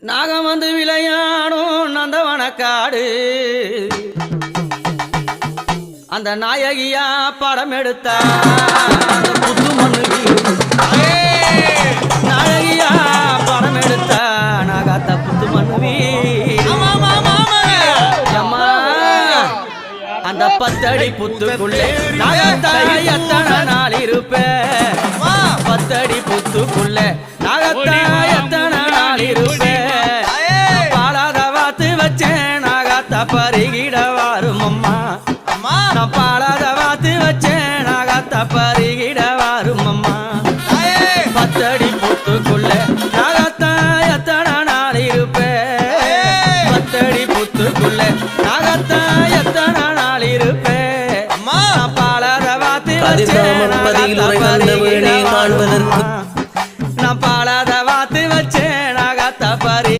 நாகம் வந்து விளையாடும் நந்தவனக்காடு அந்த நாயகியா படம் எடுத்தா புத்து மண்ணு நாயகியா படம் எடுத்தா நாகாத்த புத்து மண்ணு அந்த 10 அடி புத்துக்குள்ளே நாகத்தாய் எத்தனை நாள் இருப்பேன் 10 அடி புத்துக்குள்ளே நாகத்தாய் எத்தனை நாள் இருப்பேன் பாலாத வாத்து வச்சேன் நாகத்தா பருகிட வாரும் அம்மா நான் பாலாத வாத்து வச்சேன் நாகத்தா பருகிட வாரும் அம்மா 10 அடி புத்துக்குள்ளே நாகத்தாய் எத்தனை நாள் இருப்பேன் 10 அடி புத்துக்குள்ளே நாகத்தாய் எத்தனை நாள் இருப்பேன் பாலாத வாத்து வச்சேன்